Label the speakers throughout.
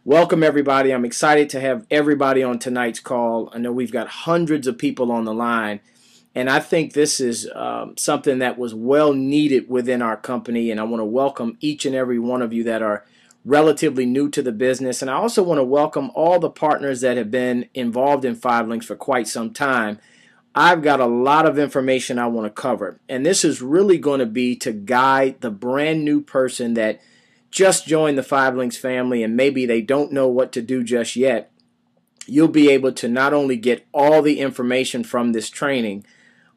Speaker 1: Welcome, everybody. I'm excited to have everybody on tonight's call. I know we've got hundreds of people on the line, and I think this is something that was well needed within our company, and I want to welcome each and every one of you that are relatively new to the business, and I also want to welcome all the partners that have been involved in Five Links for quite some time. I've got a lot of information I want to cover, and this is really going to be to guide the brand new person that just joined the Five Links family and maybe they don't know what to do just yet. You'll be able to not only get all the information from this training,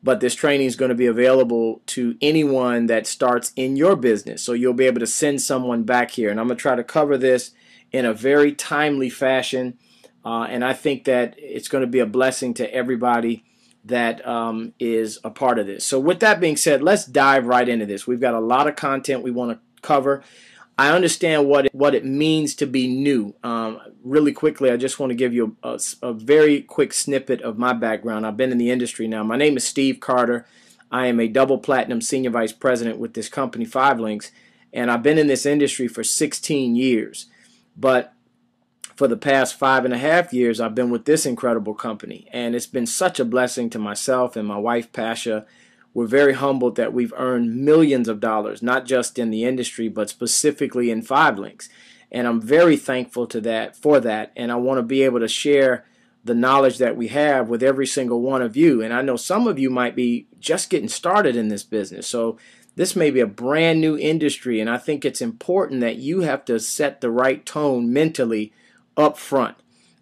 Speaker 1: but this training is going to be available to anyone that starts in your business. So you'll be able to send someone back here. And I'm going to try to cover this in a very timely fashion. And I think that it's going to be a blessing to everybody that is a part of this. So with that being said, let's dive right into this. We've got a lot of content we want to cover. I understand what it means to be new. Really quickly, I just want to give you a very quick snippet of my background. I've been in the industry now. My name is Steve Carter. I am a double platinum senior vice president with this company, Five Links, and I've been in this industry for 16 years. But for the past 5.5 years, I've been with this incredible company, and it's been such a blessing to myself and my wife, Pasha. We're very humbled that we've earned millions of dollars, not just in the industry, but specifically in Five Links. And I'm very thankful for that. And I want to be able to share the knowledge that we have with every single one of you. And I know some of you might be just getting started in this business. So this may be a brand new industry. And I think it's important that you have to set the right tone mentally up front.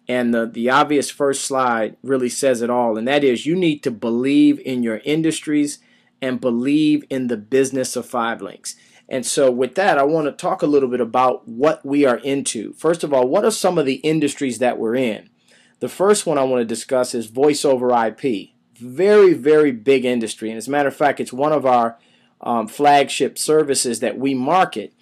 Speaker 1: And the obvious first slide really says it all. And that is, you need to believe in your industries and believe in the business of Five Links. And so with that, I want to talk a little bit about what we are into. First of all, what are some of the industries that we're in? The first one I want to discuss is voice over IP. Very, very big industry. And as a matter of fact, it's one of our flagship services that we market.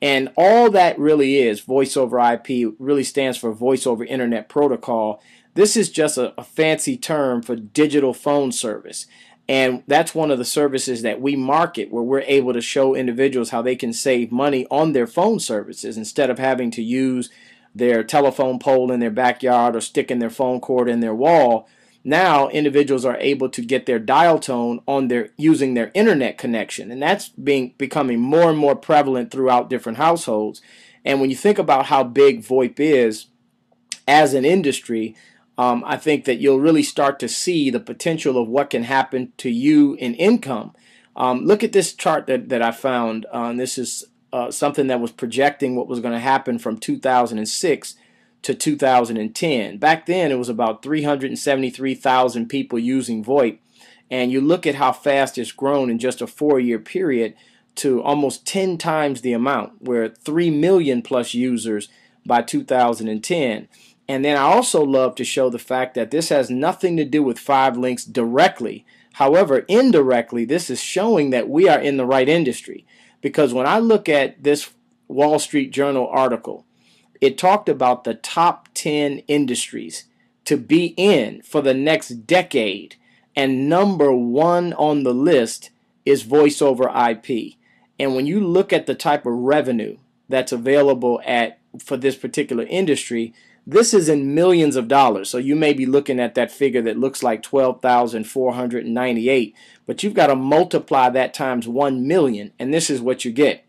Speaker 1: And all that really is, voice over IP, really stands for voice over internet protocol. This is just a fancy term for digital phone service. And that's one of the services that we market, where we're able to show individuals how they can save money on their phone services instead of having to use their telephone pole in their backyard or sticking their phone cord in their wall. Now individuals are able to get their dial tone on using their internet connection, and that's becoming more and more prevalent throughout different households. And when you think about how big VoIP is as an industry, I think that you'll really start to see the potential of what can happen to you in income. Look at this chart that I found. This is something that was projecting what was going to happen from 2006 to 2010. Back then, it was about 373,000 people using VoIP. And you look at how fast it's grown in just a 4-year period to almost 10 times the amount. We're at 3 million plus users by 2010. And then I also love to show the fact that this has nothing to do with Five Links directly. However, indirectly, this is showing that we are in the right industry. Because when I look at this Wall Street Journal article, it talked about the top 10 industries to be in for the next decade. And number one on the list is voice over IP. And when you look at the type of revenue that's available for this particular industry, this is in millions of dollars. So you may be looking at that figure that looks like 12,498, but you've got to multiply that times 1 million, and this is what you get.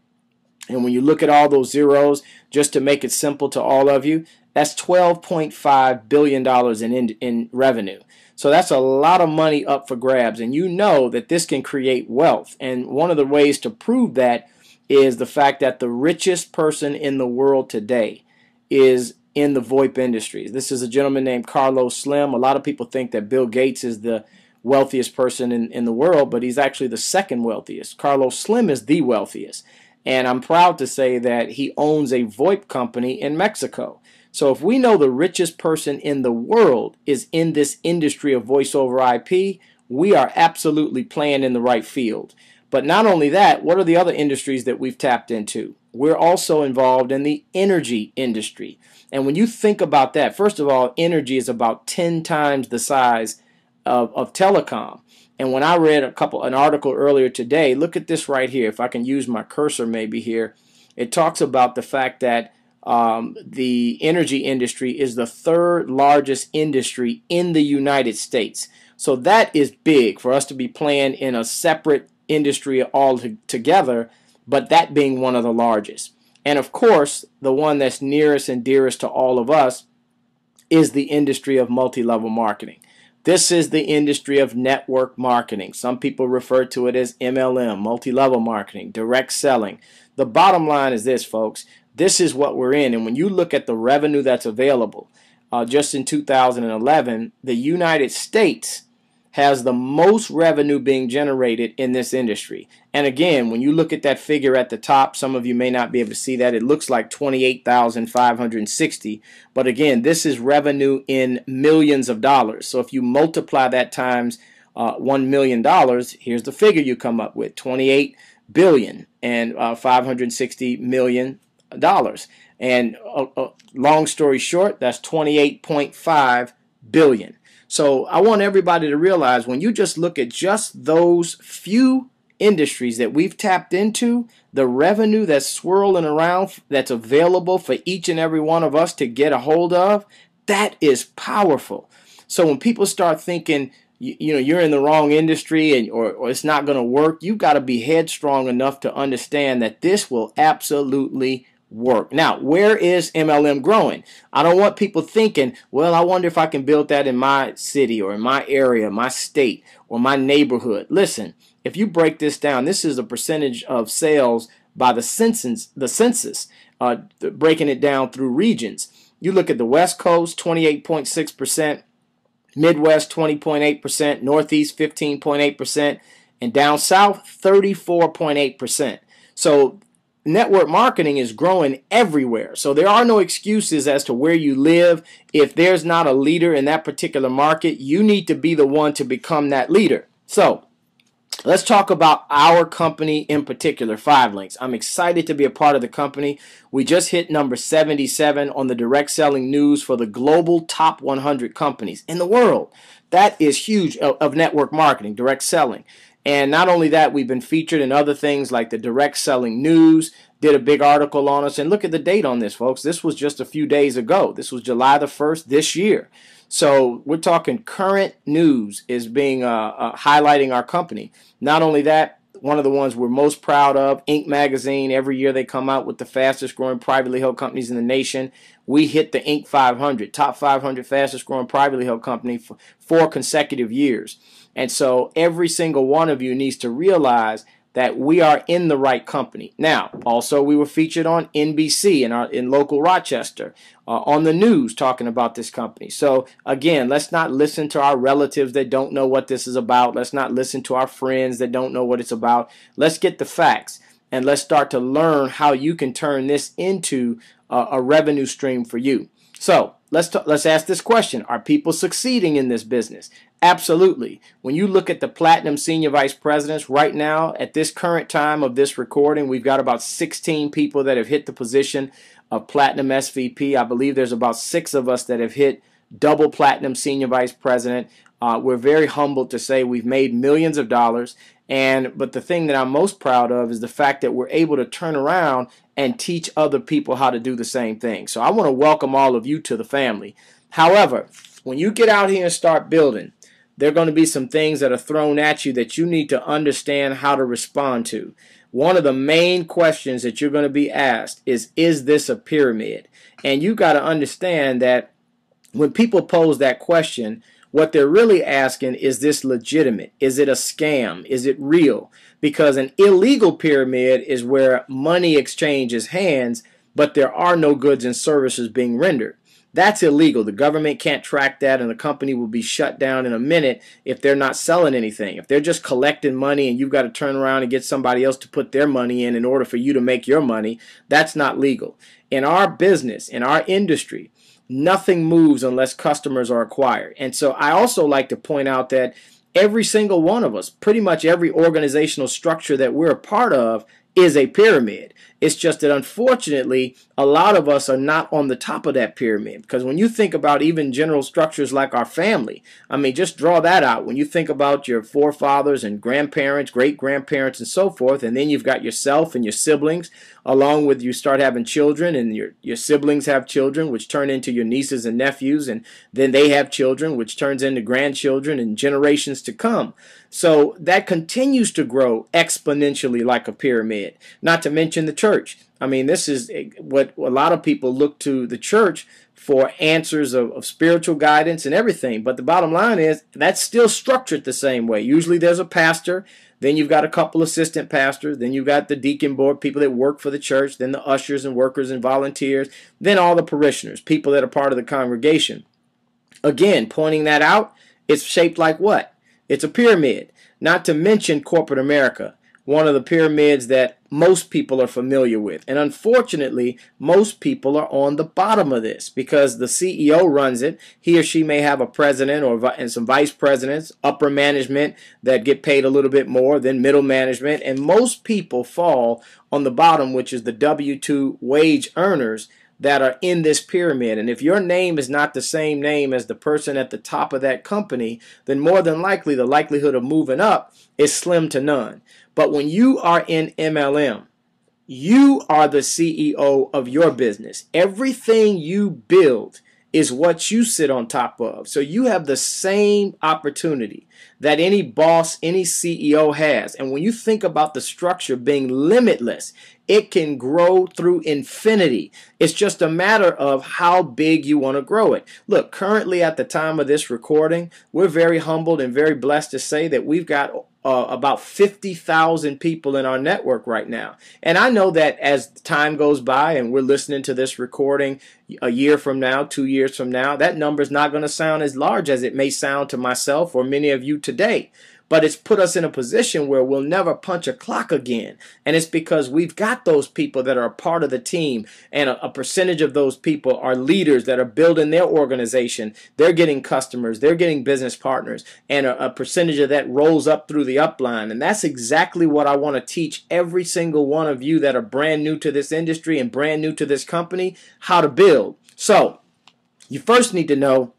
Speaker 1: And when you look at all those zeros, just to make it simple to all of you, that's $12.5 billion in revenue. So that's a lot of money up for grabs, and you know that this can create wealth. And one of the ways to prove that is the fact that the richest person in the world today is in the VoIP industries. This is a gentleman named Carlos Slim. A lot of people think that Bill Gates is the wealthiest person in the world, but he's actually the second wealthiest. Carlos Slim is the wealthiest. And I'm proud to say that he owns a VoIP company in Mexico. So if we know the richest person in the world is in this industry of voice over IP, we are absolutely playing in the right field. But not only that, what are the other industries that we've tapped into? We're also involved in the energy industry. And when you think about that, first of all, energy is about 10 times the size of telecom. And when I read an article earlier today, look at this right here. If I can use my cursor maybe here, it talks about the fact that the energy industry is the third largest industry in the United States. So that is big for us to be playing in a separate industry all together, but that being one of the largest. And of course, the one that's nearest and dearest to all of us is the industry of multi-level marketing. This is the industry of network marketing. Some people refer to it as MLM, multi-level marketing, direct selling. The bottom line is this, folks. This is what we're in. And when you look at the revenue that's available, just in 2011, the United States has the most revenue being generated in this industry. And again, when you look at that figure at the top, some of you may not be able to see that. It looks like 28,560. But again, this is revenue in millions of dollars. So if you multiply that times $1 million, here's the figure you come up with, 28 billion and $560 million. And long story short, that's 28.5 billion. So I want everybody to realize when you just look at just those few industries that we've tapped into, the revenue that's swirling around that's available for each and every one of us to get a hold of, that is powerful. So when people start thinking, you're in the wrong industry or it's not going to work, you've got to be headstrong enough to understand that this will absolutely work. Now, where is MLM growing? I don't want people thinking, well, I wonder if I can build that in my city or in my area, my state, or my neighborhood. Listen, if you break this down, this is a percentage of sales by the census, breaking it down through regions. You look at the West Coast, 28.6%, Midwest, 20.8%, Northeast, 15.8%, and down South, 34.8%. So network marketing is growing everywhere. So there are no excuses as to where you live. If there's not a leader in that particular market, you need to be the one to become that leader. So let's talk about our company in particular, 5 Links. I'm excited to be a part of the company. We just hit number 77 on the direct selling news for the global top 100 companies in the world. That is huge of network marketing, direct selling. And not only that, we've been featured in other things like the Direct Selling News, did a big article on us. And look at the date on this, folks. This was just a few days ago. This was July the 1st this year. So we're talking current news is being highlighting our company. Not only that, one of the ones we're most proud of, Inc. magazine, every year they come out with the fastest growing privately held companies in the nation. We hit the Inc. 500, top 500 fastest growing privately held company for 4 consecutive years. And so every single one of you needs to realize that we are in the right company. Now, also we were featured on NBC in local Rochester, on the news talking about this company. So again, let's not listen to our relatives that don't know what this is about. Let's not listen to our friends that don't know what it's about. Let's get the facts and let's start to learn how you can turn this into a revenue stream for you. So let's ask this question. Are people succeeding in this business? Absolutely. When you look at the Platinum Senior Vice Presidents right now, at this current time of this recording, we've got about 16 people that have hit the position of Platinum SVP. I believe there's about 6 of us that have hit double Platinum Senior Vice President. We're very humbled to say we've made millions of dollars. But the thing that I'm most proud of is the fact that we're able to turn around and teach other people how to do the same thing. So I want to welcome all of you to the family. However, when you get out here and start building, there are going to be some things that are thrown at you that you need to understand how to respond to. One of the main questions that you're going to be asked is this a pyramid? And you got to understand that when people pose that question, what they're really asking, is this legitimate? Is it a scam? Is it real? Because an illegal pyramid is where money exchanges hands, but there are no goods and services being rendered. That's illegal. The government can't track that, and the company will be shut down in a minute if they're not selling anything. If they're just collecting money and you've got to turn around and get somebody else to put their money in order for you to make your money, that's not legal. In our business, in our industry, nothing moves unless customers are acquired. And so I also like to point out that every single one of us, pretty much every organizational structure that we're a part of, is a pyramid. It's just that unfortunately, a lot of us are not on the top of that pyramid. Because when you think about even general structures like our family, I mean, just draw that out. When you think about your forefathers and grandparents, great-grandparents, and so forth, and then you've got yourself and your siblings, along with you start having children, and your siblings have children, which turn into your nieces and nephews, and then they have children, which turns into grandchildren and generations to come. So that continues to grow exponentially like a pyramid, not to mention the church. I mean, this is what a lot of people look to the church for answers of spiritual guidance and everything. But the bottom line is that's still structured the same way. Usually there's a pastor, then you've got a couple assistant pastors, then you've got the deacon board, people that work for the church, then the ushers and workers and volunteers, then all the parishioners, people that are part of the congregation. Again, pointing that out, it's shaped like what? It's a pyramid. Not to mention corporate America, one of the pyramids that most people are familiar with. And unfortunately, most people are on the bottom of this because the CEO runs it. He or she may have a president and some vice presidents, upper management that get paid a little bit more, then middle management. And most people fall on the bottom, which is the W-2 wage earners that are in this pyramid. And if your name is not the same name as the person at the top of that company, then more than likely the likelihood of moving up is slim to none. But when you are in MLM, you are the CEO of your business. Everything you build is what you sit on top of. So you have the same opportunity that any boss, any CEO has. And when you think about the structure being limitless, it can grow through infinity. It's just a matter of how big you want to grow it. Look, currently at the time of this recording, we're very humbled and very blessed to say that we've got about 50,000 people in our network right now. And I know that as time goes by and we're listening to this recording a year from now, 2 years from now, that number is not going to sound as large as it may sound to myself or many of you today. But it's put us in a position where we'll never punch a clock again. And it's because we've got those people that are a part of the team, and a percentage of those people are leaders that are building their organization. They're getting customers, they're getting business partners, and a percentage of that rolls up through the upline. And that's exactly what I want to teach every single one of you that are brand new to this industry and brand new to this company, how to build. So you first need to know,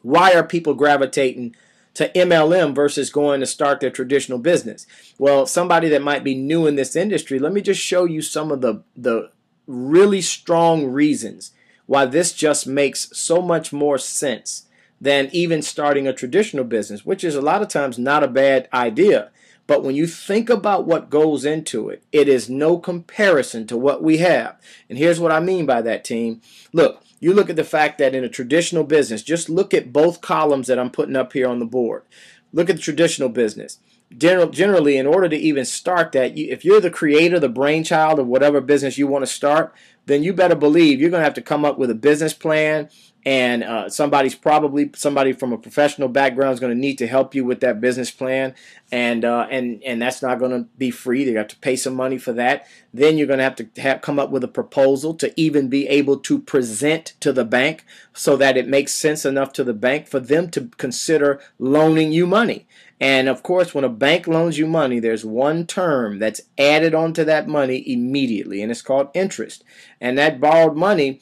Speaker 1: why are people gravitating to MLM versus going to start their traditional business? Well, somebody that might be new in this industry, let me just show you some of the really strong reasons why this just makes so much more sense than even starting a traditional business, which is a lot of times not a bad idea. But when you think about what goes into it, it is no comparison to what we have. And here's what I mean by that, team. Look, you look at the fact that in a traditional business, just look at both columns that I'm putting up here on the board. Look at the traditional business. Generally, in order to even start that, if you're the creator, the brainchild of whatever business you want to start, then you better believe you're going to have to come up with a business plan, and somebody from a professional background is going to need to help you with that business plan, and that's not going to be free. They have to pay some money for that. Then you're going to have come up with a proposal to even be able to present to the bank so that it makes sense enough to the bank for them to consider loaning you money. And of course, when a bank loans you money, there's one term that's added onto that money immediately, and it's called interest. And that borrowed money,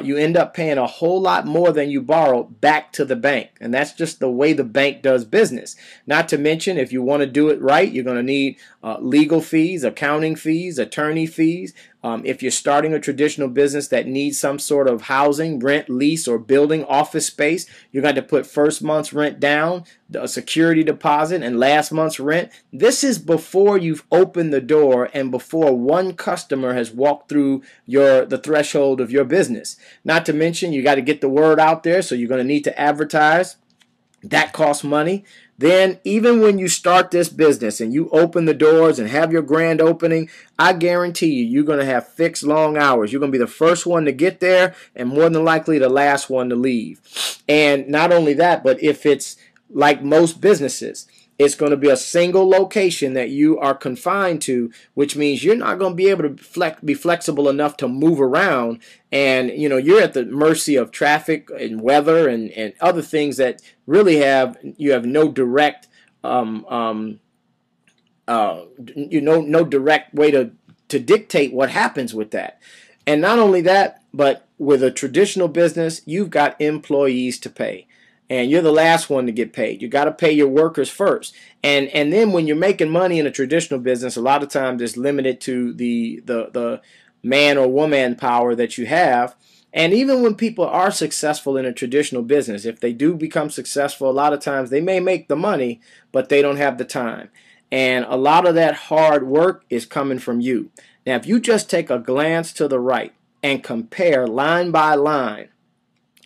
Speaker 1: you end up paying a whole lot more than you borrowed back to the bank. And that's just the way the bank does business. Not to mention, if you want to do it right, you're going to need legal fees, accounting fees, attorney fees. If you're starting a traditional business that needs some sort of housing, rent, lease, or building office space, you're going to put first month's rent down, a security deposit, and last month's rent. This is before you've opened the door and before one customer has walked through the threshold of your business. Not to mention, you got to get the word out there, so you're going to need to advertise. That costs money. Then even when you start this business and you open the doors and have your grand opening, I guarantee you're going to have fixed long hours. You're going to be the first one to get there and more than likely the last one to leave. And not only that, but if it's like most businesses, it's going to be a single location that you are confined to, which means you're not going to be able to be flexible enough to move around. And, you're at the mercy of traffic and weather and other things that really you have no direct, no direct way to to dictate what happens with that. And not only that, but with a traditional business, you've got employees to pay. And you're the last one to get paid. You got to pay your workers first. And then when you're making money in a traditional business, a lot of times it's limited to the man or woman power that you have. And even when people are successful in a traditional business, if they do become successful, a lot of times they may make the money, but they don't have the time. And a lot of that hard work is coming from you. Now, if you just take a glance to the right and compare line by line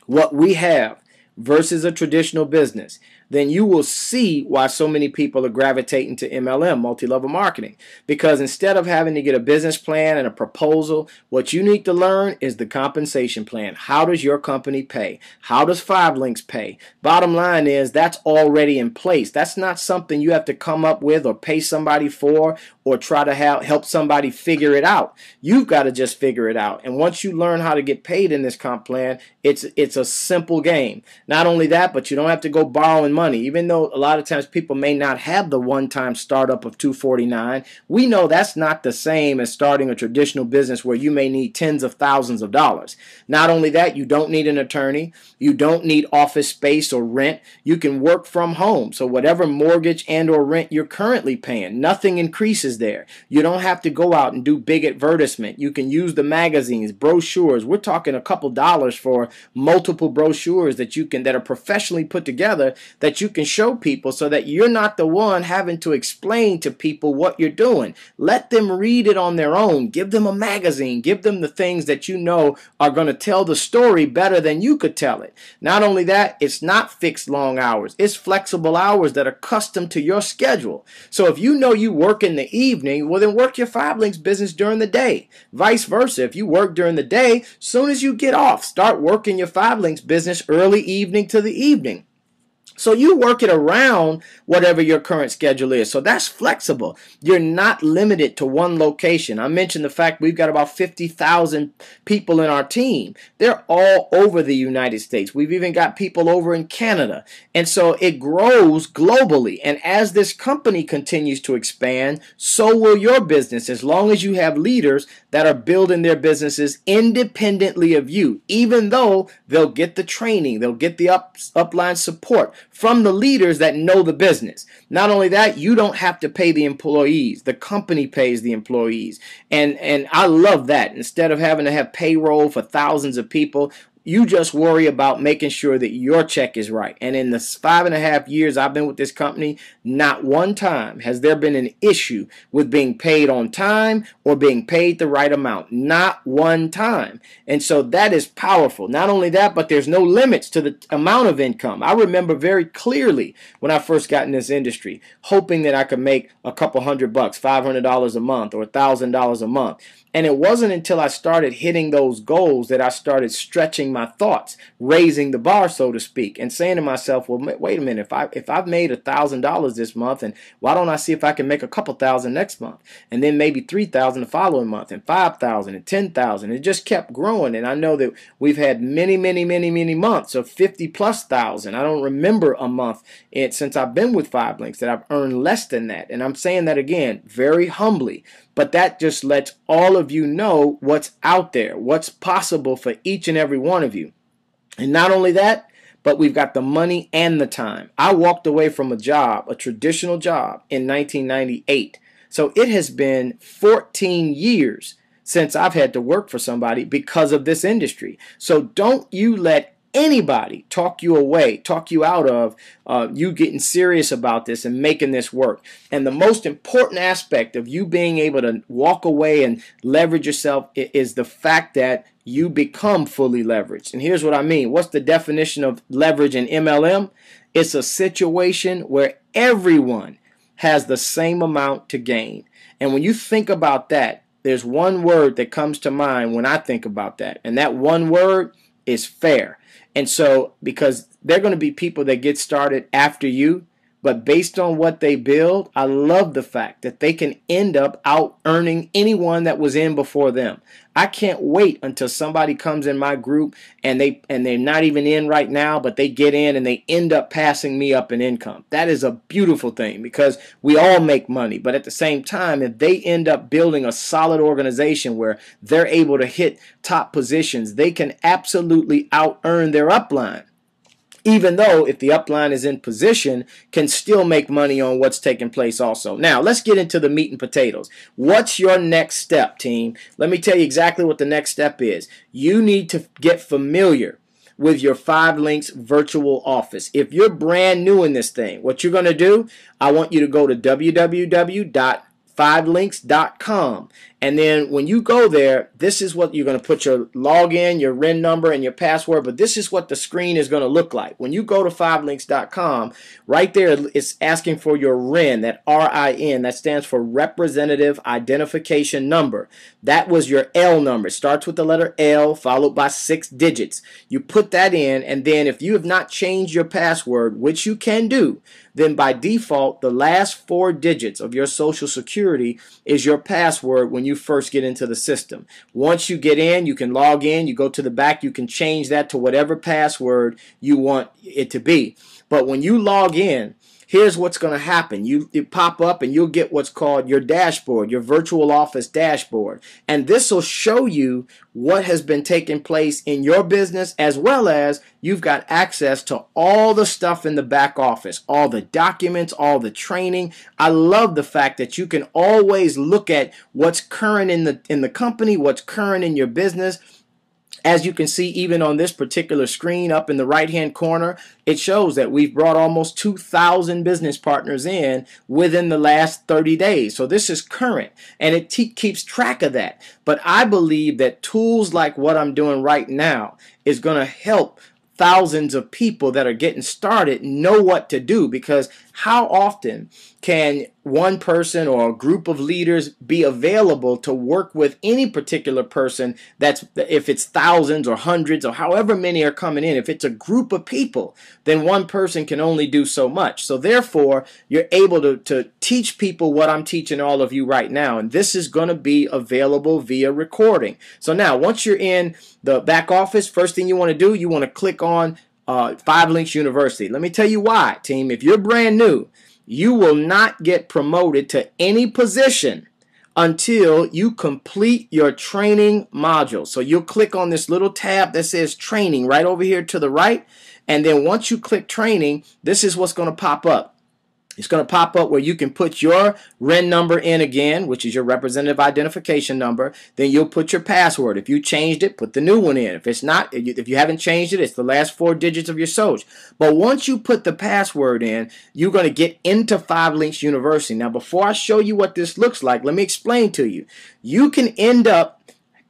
Speaker 1: what we have versus a traditional business, then you will see why so many people are gravitating to MLM, multi-level marketing. Because instead of having to get a business plan and a proposal, what you need to learn is the compensation plan. How does your company pay? How does 5 Links pay? Bottom line is that's already in place. That's not something you have to come up with or pay somebody for or try to help somebody figure it out. You've got to just figure it out. And once you learn how to get paid in this comp plan, it's a simple game. Not only that, but you don't have to go borrowing money. Even though a lot of times people may not have the one-time startup of $249, we know that's not the same as starting a traditional business where you may need tens of thousands of dollars. Not only that, you don't need an attorney. You don't need office space or rent. You can work from home. So whatever mortgage and or rent you're currently paying, nothing increases there. You don't have to go out and do big advertisement. You can use the magazines, brochures. We're talking a couple dollars for multiple brochures that are professionally put together that you can show people so that you're not the one having to explain to people what you're doing. Let them read it on their own. Give them a magazine. Give them the things that you know are going to tell the story better than you could tell it. Not only that, it's not fixed long hours. It's flexible hours that are custom to your schedule. So if you know you work in the evening, well then work your 5 Links business during the day. Vice versa, if you work during the day, soon as you get off, start working your 5 Links business early evening to the evening. So you work it around whatever your current schedule is. So that's flexible. You're not limited to one location. I mentioned the fact we've got about 50,000 people in our team. They're all over the United States. We've even got people over in Canada. And so it grows globally. And as this company continues to expand, so will your business, as long as you have leaders that are building their businesses independently of you, even though they'll get the training, they'll get the upline support from the leaders that know the business. Not only that, you don't have to pay the employees. The company pays the employees. And I love that. Instead of having to have payroll for thousands of people, you just worry about making sure that your check is right. And in the 5.5 years I've been with this company, not one time has there been an issue with being paid on time or being paid the right amount. Not one time. And so that is powerful. Not only that, but there's no limits to the amount of income. I remember very clearly when I first got in this industry, hoping that I could make a couple $100, $500 a month or $1,000 a month. And it wasn't until I started hitting those goals that I started stretching my thoughts, raising the bar, so to speak, and saying to myself, well, wait a minute, if I've made $1,000 this month, and why don't I see if I can make a couple thousand next month, and then maybe 3,000 the following month, and 5,000 and 10,000. It just kept growing, and I know that we've had many months of 50+ thousand. I don't remember a month since I've been with 5 Links that I've earned less than that, and I'm saying that again very humbly. But that just lets all of you know what's out there, what's possible for each and every one of you. And not only that, but we've got the money and the time. I walked away from a job, a traditional job, in 1998. So it has been 14 years since I've had to work for somebody because of this industry. So don't you let anybody talk you away, talk you out of you getting serious about this and making this work. And the most important aspect of you being able to walk away and leverage yourself is the fact that you become fully leveraged. And here's what I mean. What's the definition of leverage in MLM? It's a situation where everyone has the same amount to gain. And when you think about that, there's one word that comes to mind when I think about that. And that one word is fair. And so, because there are going to be people that get started after you, But based on what they build, I love the fact that they can end up out earning anyone that was in before them. I can't wait until somebody comes in my group and they're not even in right now, but they get in and they end up passing me up in income. That is a beautiful thing because we all make money. But at the same time, if they end up building a solid organization where they're able to hit top positions, they can absolutely out earn their upline. Even though if the upline is in position, can still make money on what's taking place also. Now, let's get into the meat and potatoes. What's your next step, team? Let me tell you exactly what the next step is. You need to get familiar with your 5 Links virtual office. If you're brand new in this thing, what you're going to do, I want you to go to www.5links.com. And then when you go there, this is what you're going to put your login, your RIN number, and your password. But this is what the screen is going to look like. When you go to 5links.com, right there, it's asking for your RIN, that RIN. That stands for Representative Identification Number. That was your L number. It starts with the letter L, followed by 6 digits. You put that in, and then if you have not changed your password, which you can do, then by default, the last 4 digits of your Social Security is your password when you first get into the system. Once you get in, you can log in, you go to the back, you can change that to whatever password you want it to be. But when you log in, here's what's going to happen. You pop up and you'll get what's called your dashboard, your virtual office dashboard. And this will show you what has been taking place in your business, as well as you've got access to all the stuff in the back office, all the documents, all the training. I love the fact that you can always look at what's current in the company, what's current in your business. As you can see, even on this particular screen up in the right-hand corner, it shows that we've brought almost 2,000 business partners in within the last 30 days. So this is current, and it keeps track of that. But I believe that tools like what I'm doing right now is going to help thousands of people that are getting started know what to do, because how often can one person or a group of leaders be available to work with any particular person? That's if it's thousands or hundreds or however many are coming in. If it's a group of people, then one person can only do so much. So therefore, you're able to teach people what I'm teaching all of you right now. And this is going to be available via recording. So now, once you're in the back office, first thing you want to do, you want to click on 5 Links University. Let me tell you why, team. If you're brand new, you will not get promoted to any position until you complete your training module. So you'll click on this little tab that says training right over here to the right. And then once you click training, this is what's going to pop up. It's going to pop up where you can put your RIN number in again, which is your representative identification number. Then you'll put your password. If you changed it, put the new one in. If it's not, if you haven't changed it, it's the last 4 digits of your social. But once you put the password in, you're going to get into 5 Links University. Now, before I show you what this looks like, let me explain to you. You can end up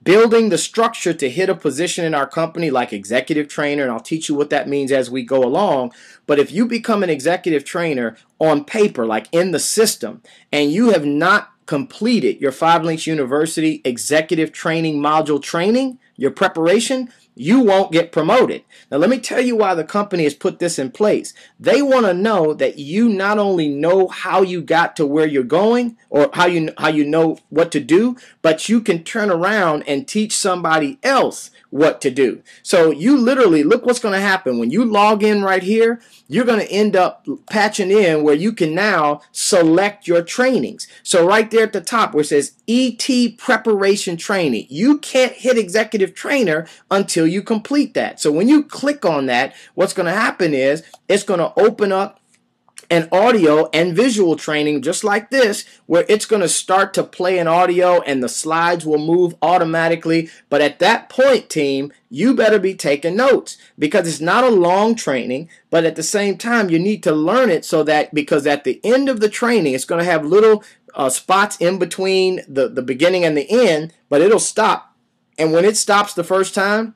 Speaker 1: building the structure to hit a position in our company like executive trainer, and I'll teach you what that means as we go along. But if you become an executive trainer on paper, like in the system, and you have not completed your 5 Links University executive training module training, your preparation, you won't get promoted. Now, let me tell you why the company has put this in place. They want to know that you not only know how you got to where you're going or how you know what to do, but you can turn around and teach somebody else what to do. So you literally, look what's going to happen. When you log in right here, you're going to end up patching in where you can now select your trainings. So right there at the top where it says ET preparation training, you can't hit executive trainer until you complete that. So when you click on that, what's going to happen is it's going to open up an audio and visual training just like this, where it's going to start to play an audio and the slides will move automatically. But at that point, team, you better be taking notes, because it's not a long training, but at the same time, you need to learn it so that, because at the end of the training, it's going to have little spots in between the beginning and the end, but it'll stop. And when it stops the first time,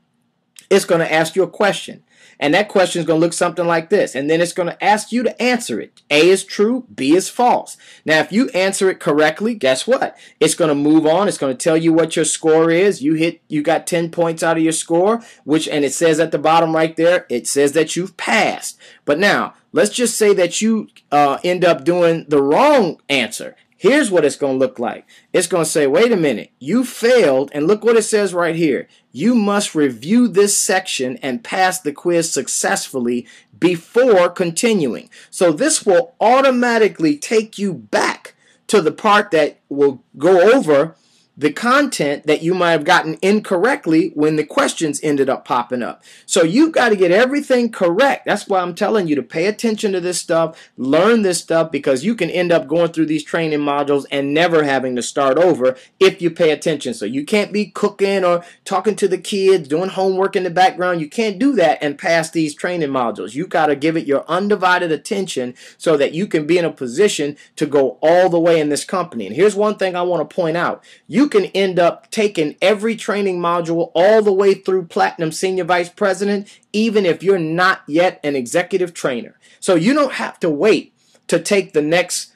Speaker 1: It's going to ask you a question. And that question is going to look something like this. And then it's going to ask you to answer it. A is true, B is false. Now, if you answer it correctly, guess what? It's going to move on. It's going to tell you what your score is. You got 10 points out of your score, and it says at the bottom right there, it says that you've passed. But now, let's just say that you end up doing the wrong answer. Here's what it's going to look like. It's going to say, wait a minute, you failed, and look what it says right here. You must review this section and pass the quiz successfully before continuing. So this will automatically take you back to the part that will go over the content that you might have gotten incorrectly when the questions ended up popping up. So you've got to get everything correct. That's why I'm telling you to pay attention to this stuff, learn this stuff, because you can end up going through these training modules and never having to start over if you pay attention. So you can't be cooking or talking to the kids, doing homework in the background. You can't do that and pass these training modules. You got to give it your undivided attention so that you can be in a position to go all the way in this company. And here's one thing I want to point out. You can end up taking every training module all the way through Platinum Senior Vice President, even if you're not yet an executive trainer. So you don't have to wait to take the next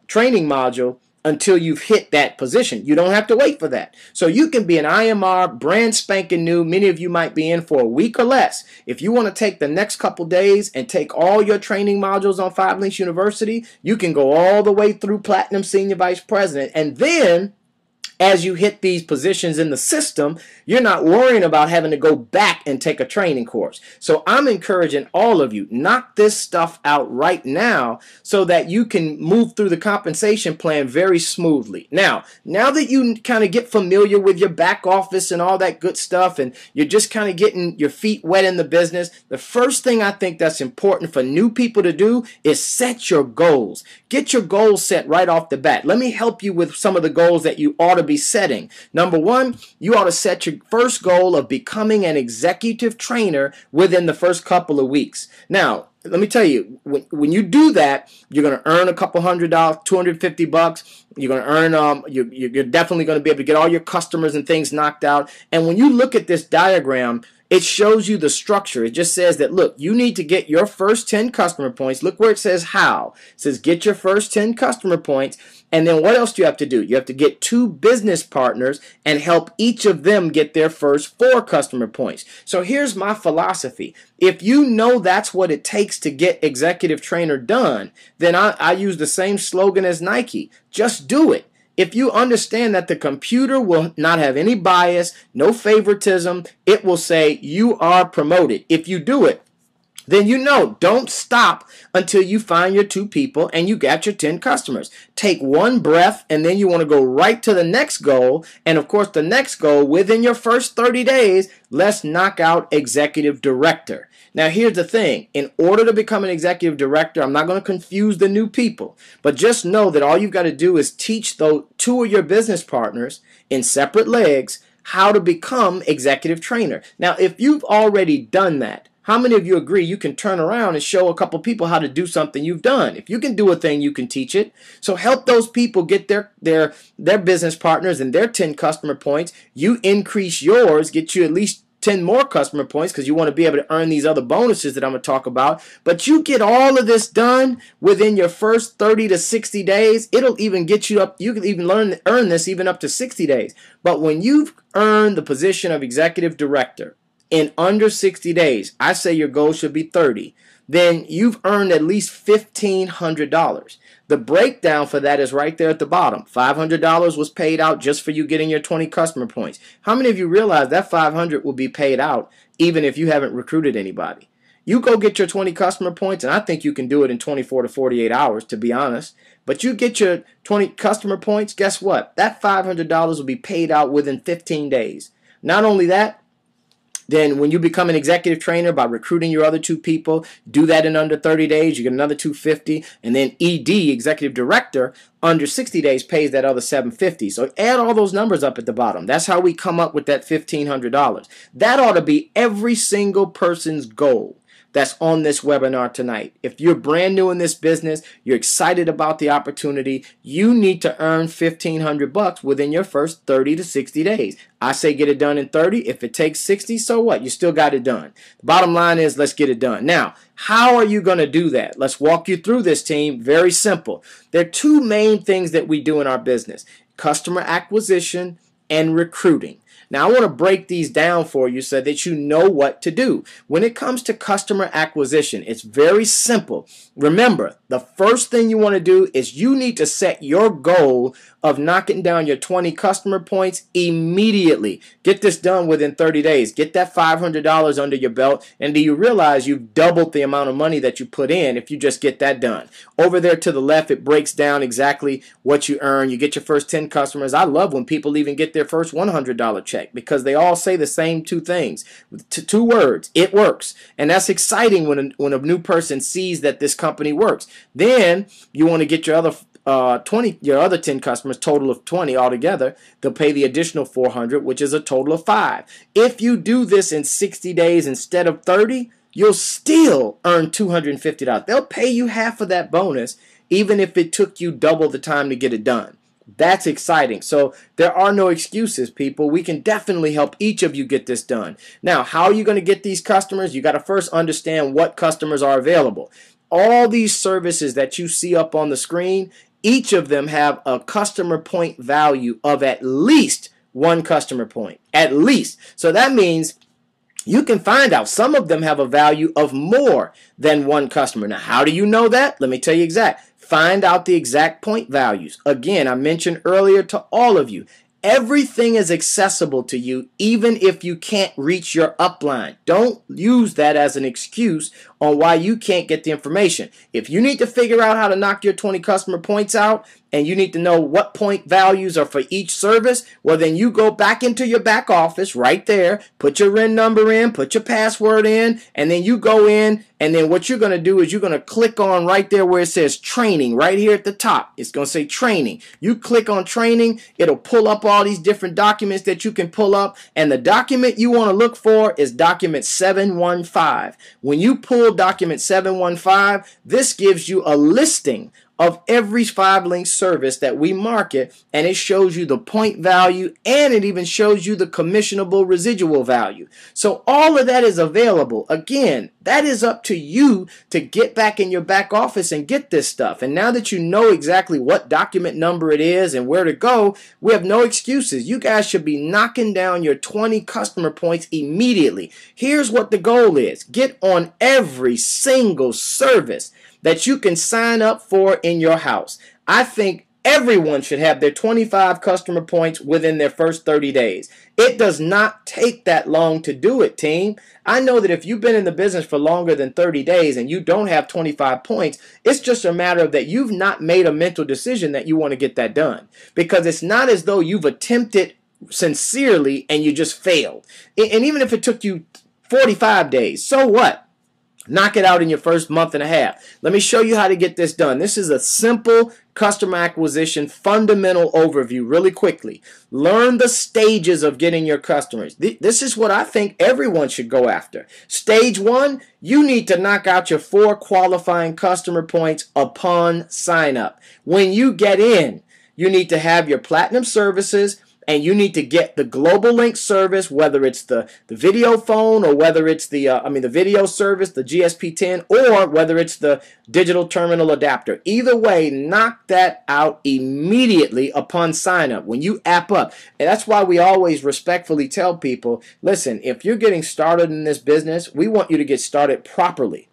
Speaker 1: training module until you've hit that position. You don't have to wait for that. So you can be an IMR, brand spanking new. Many of you might be in for a week or less. If you want to take the next couple days and take all your training modules on 5 Links University, you can go all the way through Platinum Senior Vice President. And then as you hit these positions in the system, you're not worrying about having to go back and take a training course. So I'm encouraging all of you, knock this stuff out right now so that you can move through the compensation plan very smoothly. Now that you kind of get familiar with your back office and all that good stuff, and you're just kind of getting your feet wet in the business, the first thing I think that's important for new people to do is set your goals. Get your goals set right off the bat. Let me help you with some of the goals that you ought to be setting. Number one, you ought to set your first goal of becoming an executive trainer within the first couple of weeks. Now, let me tell you, when you do that, you're going to earn a couple $100, $250. You're going to earn, you're definitely going to be able to get all your customers and things knocked out. And when you look at this diagram, it shows you the structure. It just says that, look, you need to get your first 10 customer points. Look where it says how. It says get your first 10 customer points. And then what else do you have to do? You have to get 2 business partners and help each of them get their first 4 customer points. So here's my philosophy. If you know that's what it takes to get executive trainer done, then I use the same slogan as Nike. Just do it. If you understand that the computer will not have any bias, no favoritism, it will say you are promoted. If you do it, then you know, don't stop until you find your 2 people and you got your 10 customers. Take one breath, and then you want to go right to the next goal. And of course, the next goal within your first 30 days, let's knock out executive director. Now, here's the thing. In order to become an executive director, I'm not going to confuse the new people, but just know that all you've got to do is teach those 2 of your business partners in separate legs how to become executive trainer. Now, if you've already done that, how many of you agree you can turn around and show a couple people how to do something you've done? If you can do a thing, you can teach it. So help those people get their business partners and their 10 customer points. You increase yours, get you at least 10 more customer points because you want to be able to earn these other bonuses that I'm going to talk about. But you get all of this done within your first 30 to 60 days. It'll even get you up. You can even earn this even up to 60 days. But when you've earned the position of executive director in under 60 days, I say your goal should be 30, then you've earned at least $1,500. The breakdown for that is right there at the bottom. $500 was paid out just for you getting your 20 customer points. How many of you realize that $500 will be paid out even if you haven't recruited anybody? You go get your 20 customer points, and I think you can do it in 24 to 48 hours, to be honest. But you get your 20 customer points, guess what? That $500 will be paid out within 15 days. Not only that, then when you become an executive trainer by recruiting your other 2 people, do that in under 30 days, you get another $250, and then ED, executive director, under 60 days pays that other $750. So add all those numbers up at the bottom. That's how we come up with that $1,500. That ought to be every single person's goal. that's on this webinar tonight. If you're brand new in this business, you're excited about the opportunity, you need to earn $1,500 within your first 30 to 60 days. I say get it done in 30. If it takes 60, so what? You still got it done. The bottom line is let's get it done. Now, how are you going to do that? Let's walk you through this, team. Very simple. There are two main things that we do in our business: customer acquisition and recruiting. Now, I want to break these down for you so that you know what to do. When it comes to customer acquisition, it's very simple. Remember, the first thing you want to do is you need to set your goal of knocking down your 20 customer points immediately. Get this done within 30 days. Get that $500 under your belt, and do you realize you've doubled the amount of money that you put in if you just get that done? Over there to the left, it breaks down exactly what you earn. You get your first 10 customers. I love when people even get their first $100 check because they all say the same two things. Two words: it works. And that's exciting when a new person sees that this company works. Then you want to get your other 10 customers, total of 20 altogether. They'll pay the additional $400, which is a total of 5. If you do this in 60 days instead of 30, you'll still earn $250. They'll pay you half of that bonus, even if it took you double the time to get it done. That's exciting. So there are no excuses, people. We can definitely help each of you get this done. Now, how are you going to get these customers? You got to first understand what customers are available. All these services that you see up on the screen, each of them have a customer point value of at least 1 customer point. At least. So that means you can find out some of them have a value of more than 1 customer. Now, how do you know that? Let me tell you exact. Find out the exact point values. Again, I mentioned earlier to all of you, everything is accessible to you, even if you can't reach your upline. Don't use that as an excuse on why you can't get the information. If you need to figure out how to knock your 20 customer points out, and you need to know what point values are for each service, well, then you go back into your back office right there, put your RIN number in, put your password in, and then you go in, and then what you're going to do is you're going to click on right there where it says training, right here at the top. It's going to say training. You click on training, it'll pull up all these different documents that you can pull up, and the document you want to look for is document 715. When you pull document 715, this gives you a listing of every 5-link service that we market, and it shows you the point value, and it even shows you the commissionable residual value. So all of that is available. Again, that is up to you to get back in your back office and get this stuff. And now that you know exactly what document number it is and where to go, we have no excuses. You guys should be knocking down your 20 customer points immediately. Here's what the goal is. Get on every single service that you can sign up for in your house. I think everyone should have their 25 customer points within their first 30 days. It does not take that long to do it, team. I know that if you've been in the business for longer than 30 days and you don't have 25 points, it's just a matter of that you've not made a mental decision that you want to get that done. Because it's not as though you've attempted sincerely and you just failed. And even if it took you 45 days, so what? Knock it out in your first month and a half. Let me show you how to get this done. This is a simple customer acquisition fundamental overview really quickly. Learn the stages of getting your customers. This is what I think everyone should go after. Stage 1, you need to knock out your 4 qualifying customer points upon sign up. When you get in, you need to have your platinum services, and you need to get the global link service, whether it's the video phone or whether it's the video service, the GSP10, or whether it's the digital terminal adapter. Either way, knock that out immediately upon sign up when you app up. And that's why we always respectfully tell people, listen, if you're getting started in this business, we want you to get started properly.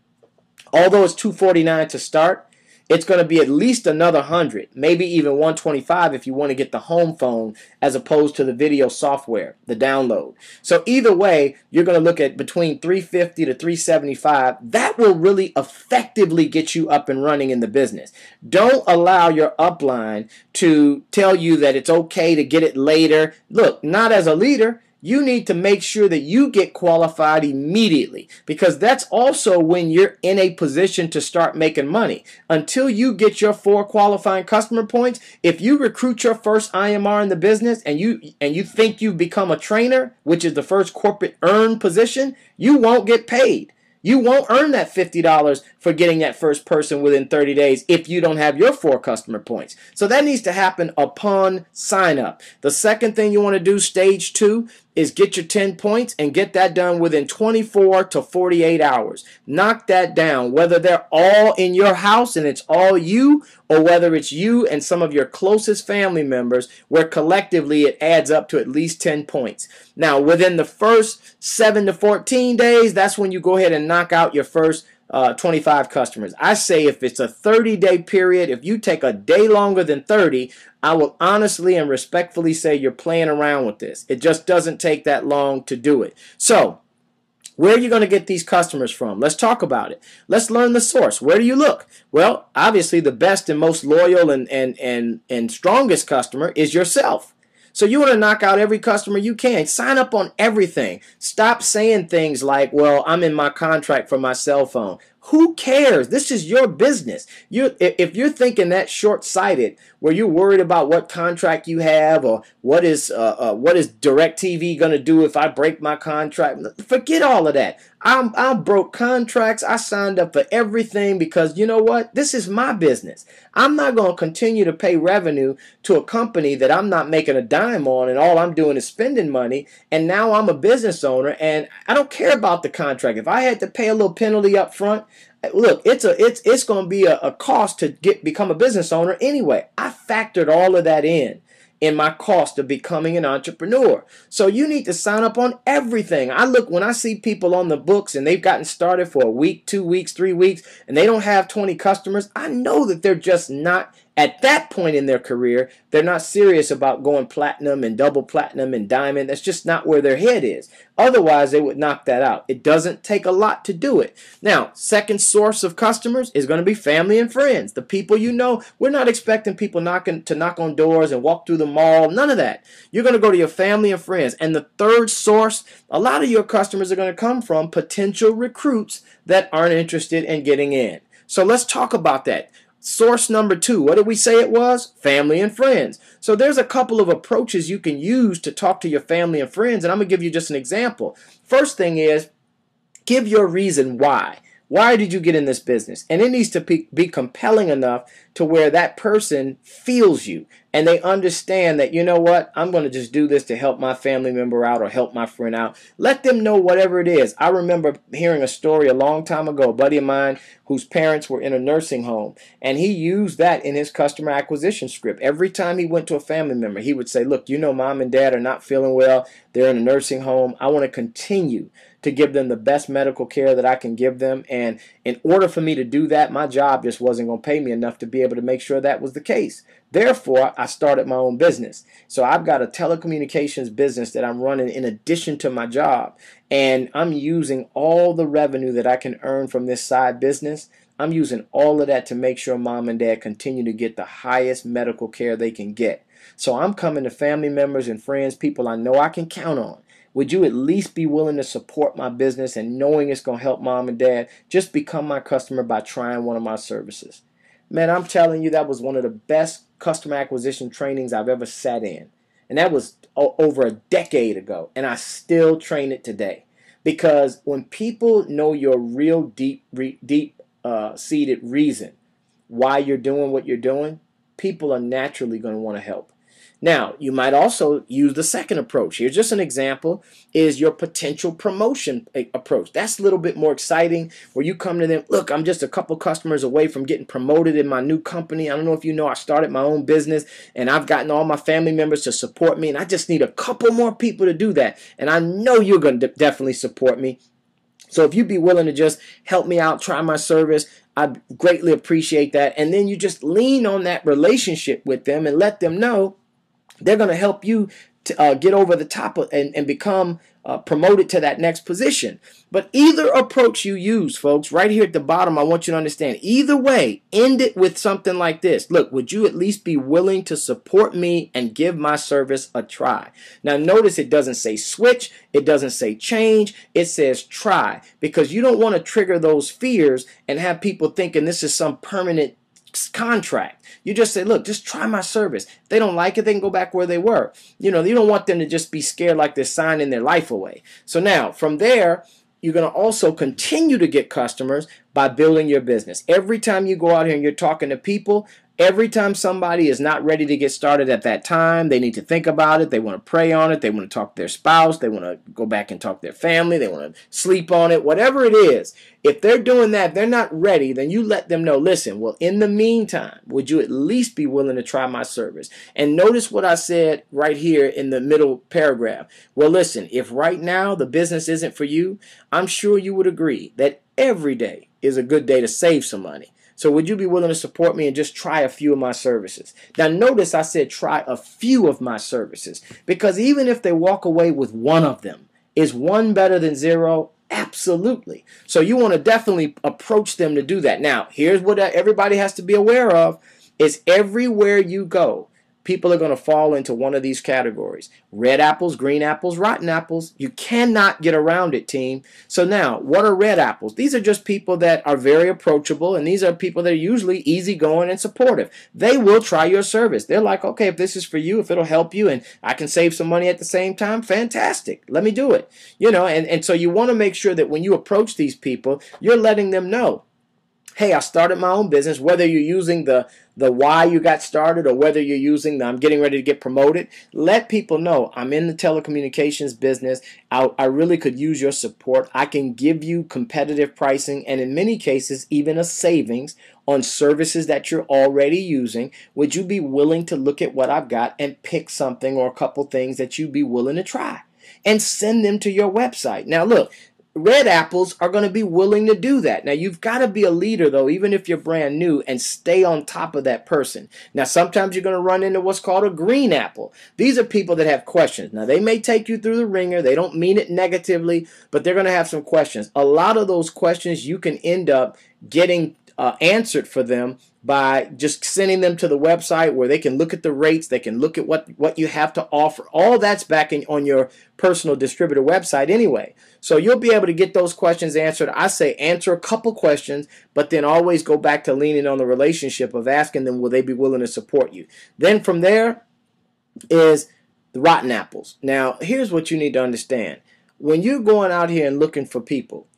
Speaker 1: Although it's $249 to start, it's going to be at least another 100, maybe even 125 if you want to get the home phone as opposed to the video software, the download. So either way, you're going to look at between $350 to $375. That will really effectively get you up and running in the business. Don't allow your upline to tell you that it's okay to get it later. Look, not as a leader. You need to make sure that you get qualified immediately, because that's also when you're in a position to start making money. Until you get your 4 qualifying customer points, if you recruit your first IMR in the business and you think you've become a trainer, which is the first corporate earned position, you won't get paid. You won't earn that $50 for getting that first person within 30 days if you don't have your 4 customer points. So that needs to happen upon sign up. The second thing you want to do, stage 2, is get your 10 points and get that done within 24 to 48 hours. Knock that down, whether they're all in your house and it's all you, or whether it's you and some of your closest family members, where collectively it adds up to at least 10 points. Now, within the first 7 to 14 days, that's when you go ahead and knock out your first 25 customers. I say if it's a 30-day period, if you take a day longer than 30, I will honestly and respectfully say you're playing around with this. It just doesn't take that long to do it. So, where are you going to get these customers from? Let's talk about it. Let's learn the source. Where do you look? Well, obviously the best and most loyal and strongest customer is yourself. So you want to knock out every customer you can. Sign up on everything. Stop saying things like, well, I'm in my contract for my cell phone. Who cares? This is your business. If you're thinking that short-sighted, where you're worried about what contract you have or what is DirecTV going to do if I break my contract, forget all of that. I broke contracts. I signed up for everything because you know what? This is my business. I'm not going to continue to pay revenue to a company that I'm not making a dime on, and all I'm doing is spending money. And now I'm a business owner, and I don't care about the contract. If I had to pay a little penalty up front, look, it's going to be a cost to become a business owner anyway. I factored all of that in my cost of becoming an entrepreneur. So you need to sign up on everything. When I see people on the books and they've gotten started for a week, 2 weeks, 3 weeks, and they don't have 20 customers, I know that they're just not, at that point in their career, they're not serious about going platinum and double platinum and diamond. That's just not where their head is. Otherwise, they would knock that out. It doesn't take a lot to do it. Now, second source of customers is going to be family and friends. The people you know. We're not expecting people to knock on doors and walk through the mall. None of that. You're going to go to your family and friends. And the third source, a lot of your customers are going to come from potential recruits that aren't interested in getting in. So let's talk about that. Source number 2, what did we say it was? Family and friends. So there's a couple of approaches you can use to talk to your family and friends, and I'm going to give you just an example. First thing is, give your reason why. Why did you get in this business? And it needs to be compelling enough to where that person feels you and they understand that, you know what, I'm going to just do this to help my family member out or help my friend out. Let them know whatever it is. I remember hearing a story a long time ago, a buddy of mine whose parents were in a nursing home, and he used that in his customer acquisition script. Every time he went to a family member, he would say, look, you know, mom and dad are not feeling well. They're in a nursing home. I want to continue to give them the best medical care that I can give them. And in order for me to do that, my job just wasn't going to pay me enough to be able to make sure that was the case. Therefore, I started my own business. So I've got a telecommunications business that I'm running in addition to my job. And I'm using all the revenue that I can earn from this side business. I'm using all of that to make sure mom and dad continue to get the highest medical care they can get. So I'm coming to family members and friends, people I know I can count on. Would you at least be willing to support my business and knowing it's going to help mom and dad? Just become my customer by trying one of my services. Man, I'm telling you, that was one of the best customer acquisition trainings I've ever sat in. And that was over a decade ago. And I still train it today. Because when people know your real deep-seated reason why you're doing what you're doing, people are naturally going to want to help. Now, you might also use the second approach. Here's just an example, is your potential promotion approach. That's a little bit more exciting, where you come to them, look, I'm just a couple customers away from getting promoted in my new company. I don't know if you know, I started my own business, and I've gotten all my family members to support me, and I just need a couple more people to do that. And I know you're going to definitely support me. So if you'd be willing to just help me out, try my service, I'd greatly appreciate that. And then you just lean on that relationship with them and let them know they're going to help you to get over the top and become promoted to that next position. But either approach you use, folks, right here at the bottom, I want you to understand, either way, end it with something like this. Look, would you at least be willing to support me and give my service a try? Now, notice it doesn't say switch. It doesn't say change. It says try, because you don't want to trigger those fears and have people thinking this is some permanent contract. You just say, look, just try my service. If they don't like it, they can go back where they were. You know, you don't want them to just be scared like they're signing their life away. So now, from there, you're going to also continue to get customers by building your business. Every time you go out here and you're talking to people, every time somebody is not ready to get started at that time, they need to think about it, they want to pray on it, they want to talk to their spouse, they want to go back and talk to their family, they want to sleep on it, whatever it is. If they're doing that, they're not ready, then you let them know, listen, well, in the meantime, would you at least be willing to try my service? And notice what I said right here in the middle paragraph. Well, listen, if right now the business isn't for you, I'm sure you would agree that every day is a good day to save some money. So would you be willing to support me and just try a few of my services? Now notice I said try a few of my services, because even if they walk away with one of them, is one better than zero? Absolutely. So you want to definitely approach them to do that. Now here's what everybody has to be aware of, is everywhere you go, people are going to fall into one of these categories. Red apples, green apples, rotten apples. You cannot get around it, team. So now, what are red apples? These are just people that are very approachable, and these are people that are usually easygoing and supportive. They will try your service. They're like, okay, if this is for you, if it'll help you, and I can save some money at the same time, fantastic. Let me do it. You know, and so you want to make sure that when you approach these people, you're letting them know, hey, I started my own business, whether you're using the why you got started or whether you're using the I'm getting ready to get promoted. Let people know I'm in the telecommunications business. I really could use your support. I can give you competitive pricing and in many cases even a savings on services that you're already using. Would you be willing to look at what I've got and pick something or a couple things that you'd be willing to try and send them to your website? Now look, red apples are going to be willing to do that. Now, you've got to be a leader, though, even if you're brand new, and stay on top of that person. Now, sometimes you're going to run into what's called a green apple. These are people that have questions. Now, they may take you through the ringer. They don't mean it negatively, but they're going to have some questions. A lot of those questions you can end up getting answered for them by just sending them to the website where they can look at the rates, they can look at what you have to offer. All that's back on your personal distributor website anyway. So you'll be able to get those questions answered. I say answer a couple questions, but then always go back to leaning on the relationship of asking them, will they be willing to support you? Then from there is the rotten apples. Now, here's what you need to understand. When you're going out here and looking for people,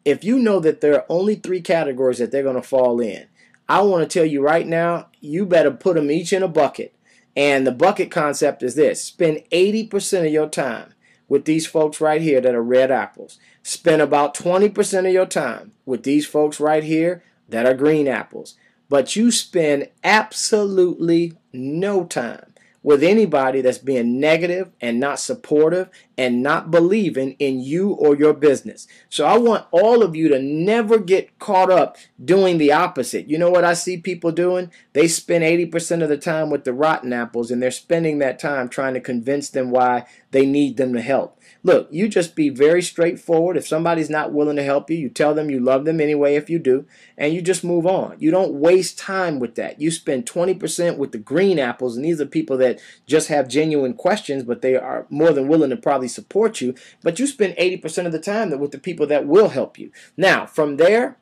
Speaker 1: if you know that there are only 3 categories that they're going to fall in, I want to tell you right now, you better put them each in a bucket. And the bucket concept is this. Spend 80% of your time with these folks right here that are red apples. Spend about 20% of your time with these folks right here that are green apples. But you spend absolutely no time with anybody that's being negative and not supportive and not believing in you or your business. So I want all of you to never get caught up doing the opposite. You know what I see people doing? They spend 80% of the time with the rotten apples, and they're spending that time trying to convince them why they need them to help. Look, you just be very straightforward. If somebody's not willing to help you, you tell them you love them anyway if you do, and you just move on. You don't waste time with that. You spend 20% with the green apples, and these are people that just have genuine questions, but they are more than willing to probably support you. But you spend 80% of the time with the people that will help you. Now, from there,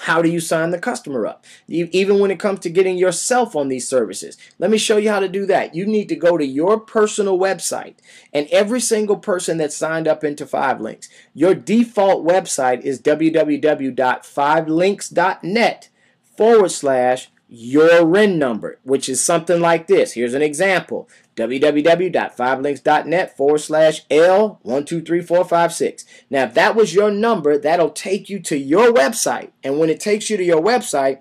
Speaker 1: how do you sign the customer up? Even when it comes to getting yourself on these services, let me show you how to do that. You need to go to your personal website, and every single person that signed up into 5links, your default website is www.5links.net/your RIN number, which is something like this. Here's an example. www.5links.net/L123456. Now, if that was your number, that'll take you to your website. And when it takes you to your website,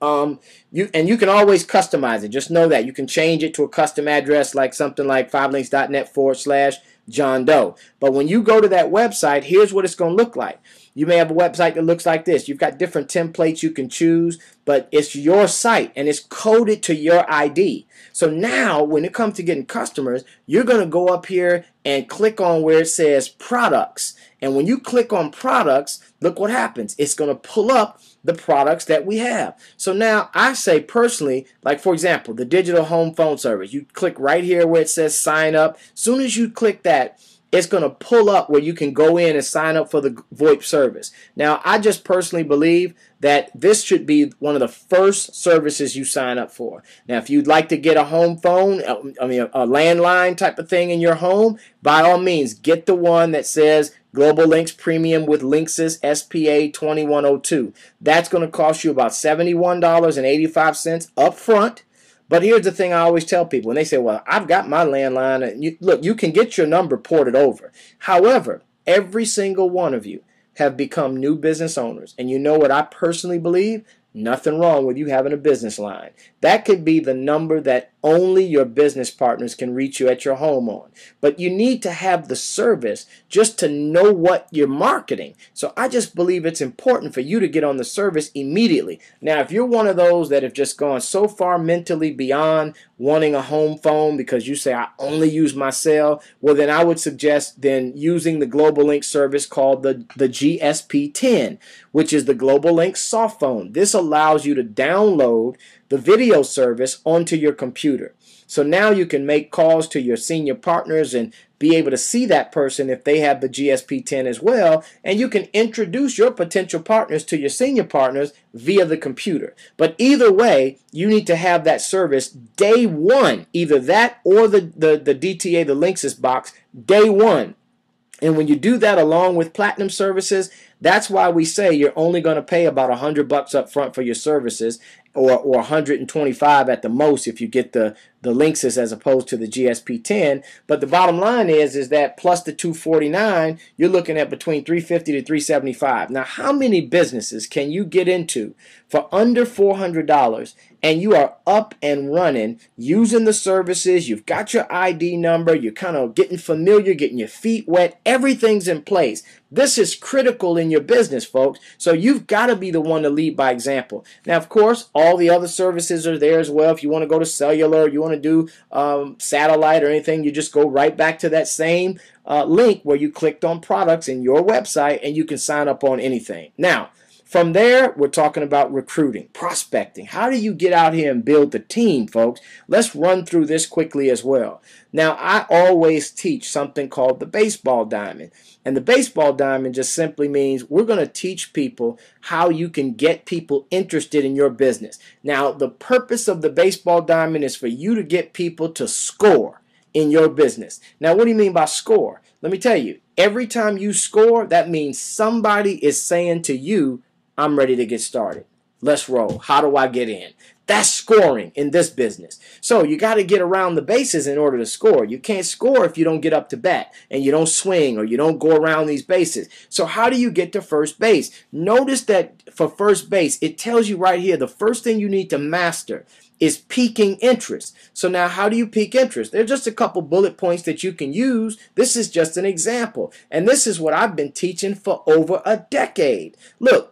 Speaker 1: you can always customize it. Just know that you can change it to a custom address, like something like 5links.net/John Doe. But when you go to that website, here's what it's going to look like. You may have a website that looks like this. You've got different templates you can choose, but it's your site and it's coded to your ID. So now when it comes to getting customers, you're going to go up here and click on where it says products. And when you click on products, look what happens. It's going to pull up the products that we have. So now I say personally, like for example, the digital home phone service. You click right here where it says sign up. As soon as you click that, it's going to pull up where you can go in and sign up for the VoIP service. Now, I just personally believe that this should be one of the first services you sign up for. Now, if you'd like to get a home phone, a landline type of thing in your home, by all means, get the one that says Global Links Premium with Linksys SPA 2102. That's going to cost you about $71.85 up front. But here's the thing I always tell people, and they say, well, I've got my landline. And look, you can get your number ported over. However, every single one of you have become new business owners. And you know what I personally believe? Nothing wrong with you having a business line. That could be the number that only your business partners can reach you at your home on. But you need to have the service just to know what you're marketing. So I just believe it's important for you to get on the service immediately. Now, if you're one of those that have just gone so far mentally beyond wanting a home phone because you say, I only use my cell, well, then I would suggest then using the Global Link service called the GSP-10, which is the Global Link soft phone. This allows you to download the video service onto your computer. So now you can make calls to your senior partners and be able to see that person if they have the GSP-10 as well, and you can introduce your potential partners to your senior partners via the computer. But either way, you need to have that service day one, either that or the DTA, the Linksys box, day one. And when you do that along with platinum services, that's why we say you're only going to pay about $100 up front for your services, or 125 at the most if you get the Linksys as opposed to the GSP-10. But the bottom line is that plus the $249, you're looking at between $350 to $375. Now, how many businesses can you get into for under $400 and you are up and running using the services? You've got your ID number, you're kind of getting familiar, getting your feet wet, everything's in place. This is critical in your business, folks. So you've got to be the one to lead by example. Now, of course, all the other services are there as well. If you want to go to cellular, you want to do satellite or anything, you just go right back to that same link where you clicked on products in your website and you can sign up on anything. Now, from there, we're talking about recruiting, prospecting. How do you get out here and build the team, folks? Let's run through this quickly as well. Now, I always teach something called the baseball diamond. And the baseball diamond just simply means we're going to teach people how you can get people interested in your business. Now, the purpose of the baseball diamond is for you to get people to score in your business. Now, what do you mean by score? Let me tell you, every time you score, that means somebody is saying to you, I'm ready to get started. Let's roll. How do I get in? That's scoring in this business. So you got to get around the bases in order to score. You can't score if you don't get up to bat and you don't swing or you don't go around these bases. So how do you get to first base? Notice that for first base, it tells you right here, the first thing you need to master is piquing interest. So now how do you pique interest? There's just a couple bullet points that you can use. This is just an example. And this is what I've been teaching for over a decade. Look,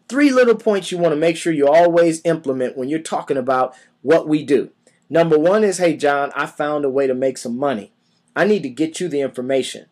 Speaker 1: 3 little points you want to make sure you always implement when you're talking about what we do. Number 1 is, hey, John, I found a way to make some money. I need to get you the information.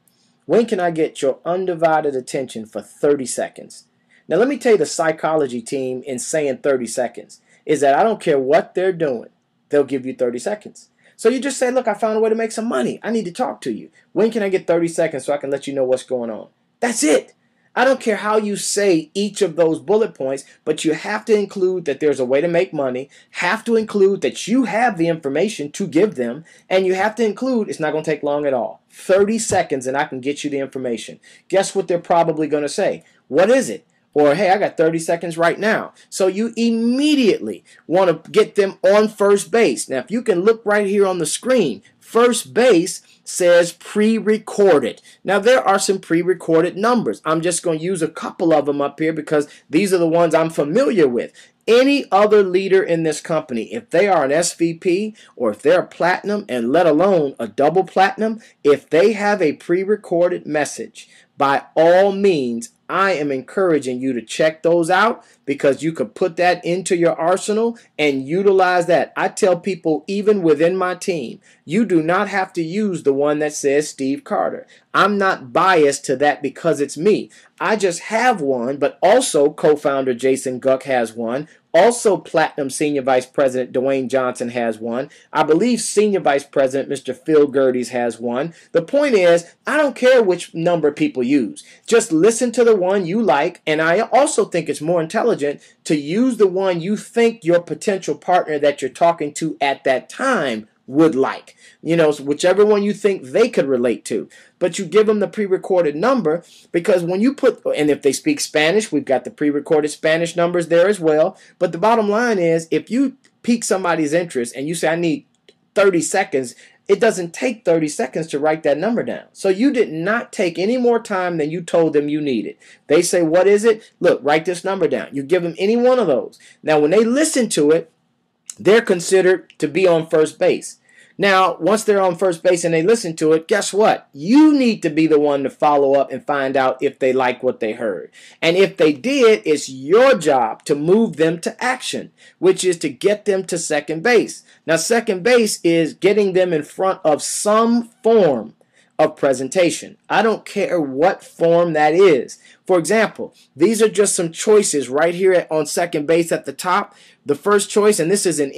Speaker 1: When can I get your undivided attention for 30 seconds? Now, let me tell you the psychology team in saying 30 seconds is that I don't care what they're doing. They'll give you 30 seconds. So you just say, look, I found a way to make some money. I need to talk to you. When can I get 30 seconds so I can let you know what's going on? That's it. I don't care how you say each of those bullet points, but you have to include that there's a way to make money, have to include that you have the information to give them, and you have to include it's not going to take long at all. 30 seconds and I can get you the information. Guess what they're probably going to say? What is it? Or, hey, I got 30 seconds right now. So you immediately want to get them on first base. Now, if you can look right here on the screen, first base says pre-recorded. Now, there are some pre-recorded numbers. I'm just going to use a couple of them up here because these are the ones I'm familiar with. Any other leader in this company, if they are an SVP or if they're a platinum and let alone a double platinum, if they have a pre-recorded message, by all means, I am encouraging you to check those out because you could put that into your arsenal and utilize that. I tell people even within my team, you do not have to use the one that says Steve Carter. I'm not biased to that because it's me. I just have one, but also co-founder Jason Guck has one. Also, Platinum Senior Vice President Dwayne Johnson has one. I believe Senior Vice President Mr. Phil Gerdes has one. The point is, I don't care which number people use. Just listen to the one you like, and I also think it's more intelligent to use the one you think your potential partner that you're talking to at that time would like. You know, whichever one you think they could relate to. but you give them the pre-recorded number, because when you put, and if they speak Spanish, we've got the pre-recorded Spanish numbers there as well. But the bottom line is, if you pique somebody's interest and you say, I need 30 seconds, it doesn't take 30 seconds to write that number down. So you did not take any more time than you told them you needed. They say, what is it? Look, write this number down. You give them any one of those. Now, when they listen to it, they're considered to be on first base. Now, once they're on first base and they listen to it, guess what? You need to be the one to follow up and find out if they like what they heard. And if they did, it's your job to move them to action, which is to get them to second base. Now, second base is getting them in front of some form of presentation. I don't care what form that is. For example, these are just some choices right here on second base at the top. The first choice, and this is in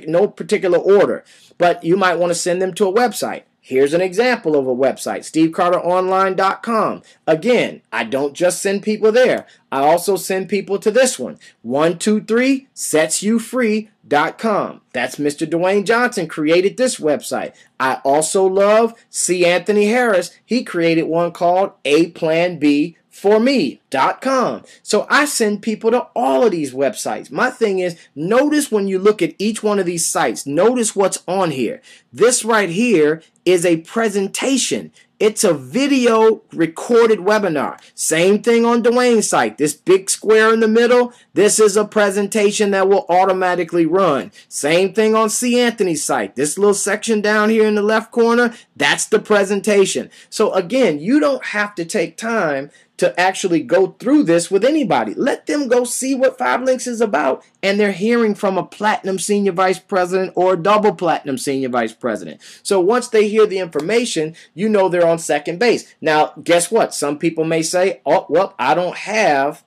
Speaker 1: no particular order, but you might want to send them to a website. Here's an example of a website, stevecarteronline.com. Again, I don't just send people there. I also send people to this one, 123setsyouFree.com. That's Mr. Dwayne Johnson created this website. I also love C. Anthony Harris. He created one called aplanb4me.com. So I send people to all of these websites. My thing is, notice when you look at each one of these sites, notice what's on here. This right here is a presentation. It's a video recorded webinar. Same thing on Dwayne's site. This big square in the middle, this is a presentation that will automatically run. Same thing on C. Anthony's site. This little section down here in the left corner, that's the presentation. So again, you don't have to take time to actually go through this with anybody. Let them go see what 5 Links is about, and they're hearing from a platinum senior vice president or a double platinum senior vice president. So once they hear the information, you know they're on second base. Now, guess what? Some people may say, oh, well, I don't have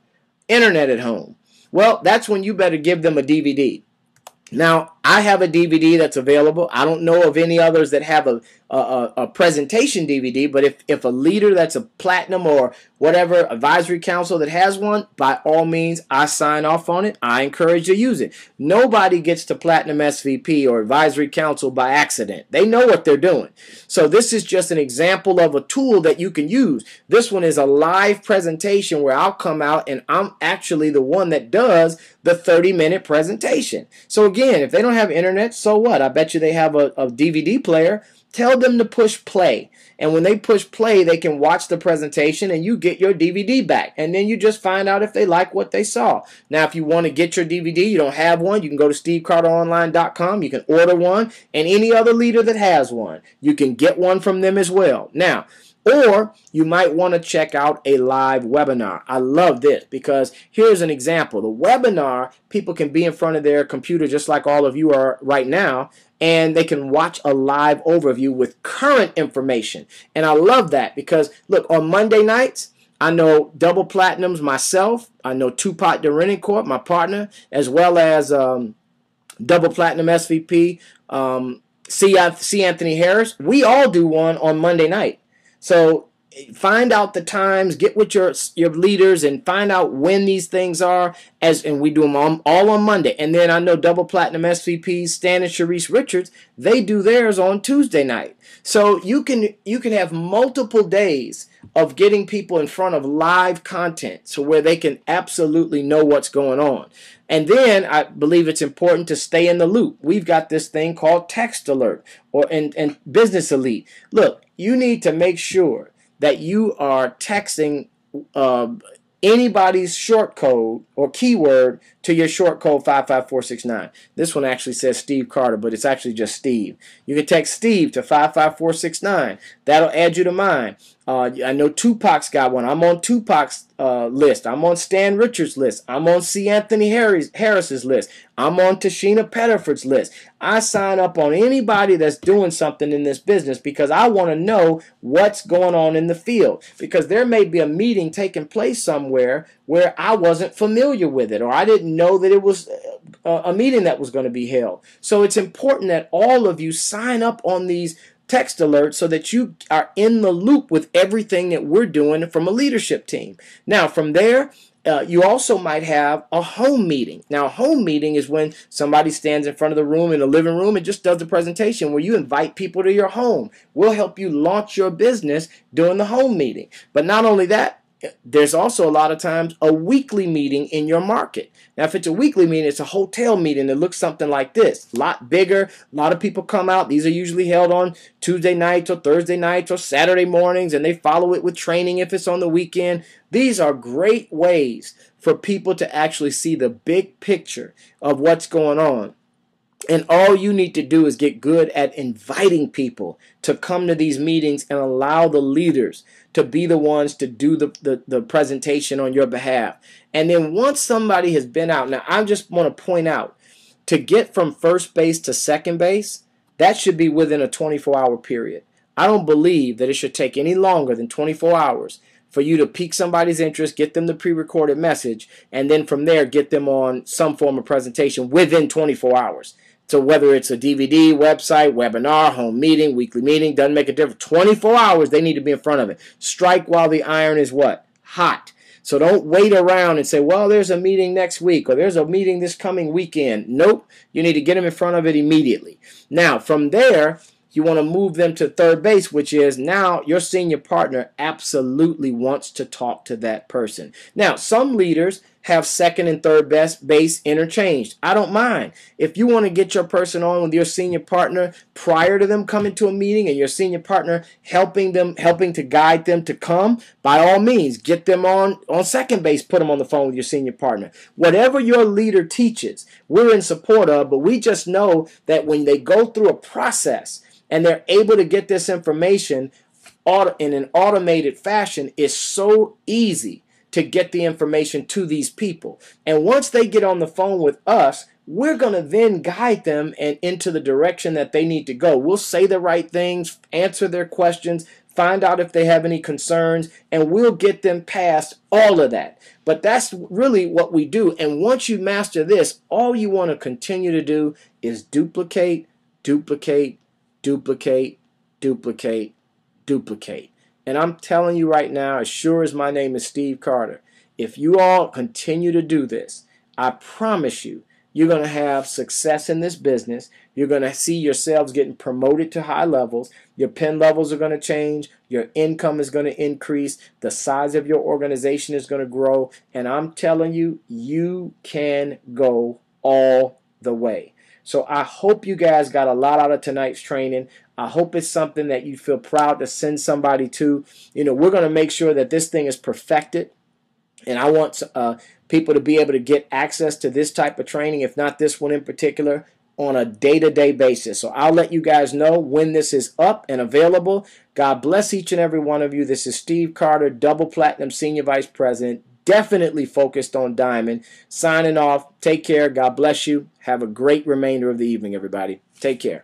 Speaker 1: internet at home. Well, that's when you better give them a DVD. Now, I have a DVD that's available. I don't know of any others that have a presentation DVD, but if a leader that's a platinum or whatever advisory council that has one, by all means, I sign off on it. I encourage you to use it. Nobody gets to platinum SVP or advisory council by accident. They know what they're doing. So this is just an example of a tool that you can use. This one is a live presentation where I'll come out and I'm actually the one that does the 30-minute presentation. So again, if they don't have internet, so what? I bet you they have a DVD player. Tell them to push play. And when they push play, they can watch the presentation and you get your DVD back. And then you just find out if they like what they saw. Now, if you want to get your DVD, you don't have one, you can go to stevecarteronline.com. You can order one, and any other leader that has one, you can get one from them as well. Now, or you might want to check out a live webinar. I love this because here's an example. The webinar, people can be in front of their computer just like all of you are right now, and they can watch a live overview with current information. And I love that because, look, on Monday nights, I know double platinums myself. I know Tupac Derenencourt, my partner, as well as double platinum SVP, C. Anthony Harris. We all do one on Monday night. So find out the times, get with your leaders and find out when these things are, and we do them all on Monday. And then I know double platinum SVPs, Stan and Sharice Richards, they do theirs on Tuesday night. So you can have multiple days of getting people in front of live content so where they can absolutely know what's going on. And then I believe it's important to stay in the loop. We've got this thing called Text Alert and Business Elite. Look, you need to make sure that you are texting anybody's short code or keyword to your short code 55469. This one actually says Steve Carter, but it's actually just Steve. You can text Steve to 55469. That'll add you to mine. I know Tupac's got one. I'm on Tupac's list. I'm on Stan Richards' list. I'm on C. Anthony Harris's list. I'm on Tashina Pettiford's list. I sign up on anybody that's doing something in this business because I want to know what's going on in the field. Because there may be a meeting taking place somewhere where I wasn't familiar with it, or I didn't know that it was a meeting that was going to be held. So it's important that all of you sign up on these text alerts so that you are in the loop with everything that we're doing from a leadership team. Now, from there, You also might have a home meeting. Now, a home meeting is when somebody stands in front of the room in the living room and just does a presentation where you invite people to your home. We'll help you launch your business during the home meeting. But not only that, there's also a lot of times a weekly meeting in your market. Now, if it's a weekly meeting, it's a hotel meeting that looks something like this. A lot bigger. A lot of people come out. These are usually held on Tuesday nights or Thursday nights or Saturday mornings, and they follow it with training if it's on the weekend. These are great ways for people to actually see the big picture of what's going on. And all you need to do is get good at inviting people to come to these meetings and allow the leaders to be the ones to do the presentation on your behalf. And then once somebody has been out, now I just want to point out, to get from first base to second base, that should be within a 24-hour period. I don't believe that it should take any longer than 24 hours for you to pique somebody's interest, get them the pre-recorded message, and then from there get them on some form of presentation within 24 hours. So whether it's a DVD, website, webinar, home meeting, weekly meeting, doesn't make a difference. 24 hours, they need to be in front of it. Strike while the iron is what? Hot. So don't wait around and say, well, there's a meeting next week or there's a meeting this coming weekend. Nope. You need to get them in front of it immediately. Now, from there, you want to move them to third base, which is now your senior partner absolutely wants to talk to that person. Now, some leaders have second and third base interchanged. I don't mind. If you want to get your person on with your senior partner prior to them coming to a meeting and your senior partner helping to guide them to come, by all means, get them on second base, put them on the phone with your senior partner. Whatever your leader teaches, we're in support of, but we just know that when they go through a process and they're able to get this information in an automated fashion, it's so easy to get the information to these people. And once they get on the phone with us, we're going to then guide them and into the direction that they need to go. We'll say the right things, answer their questions, find out if they have any concerns, and we'll get them past all of that. But that's really what we do. And once you master this, all you want to continue to do is duplicate, duplicate, duplicate, duplicate, duplicate. And I'm telling you right now, as sure as my name is Steve Carter, if you all continue to do this, I promise you, you're going to have success in this business. You're going to see yourselves getting promoted to high levels. Your pen levels are going to change. Your income is going to increase. The size of your organization is going to grow. And I'm telling you, you can go all the way. So I hope you guys got a lot out of tonight's training. I hope it's something that you feel proud to send somebody to. We're going to make sure that this thing is perfected. And I want people to be able to get access to this type of training, if not this one in particular, on a day-to-day basis. So I'll let you guys know when this is up and available. God bless each and every one of you. This is Steve Carter, Double Platinum Senior Vice President, definitely focused on Diamond. Signing off. Take care. God bless you. Have a great remainder of the evening, everybody. Take care.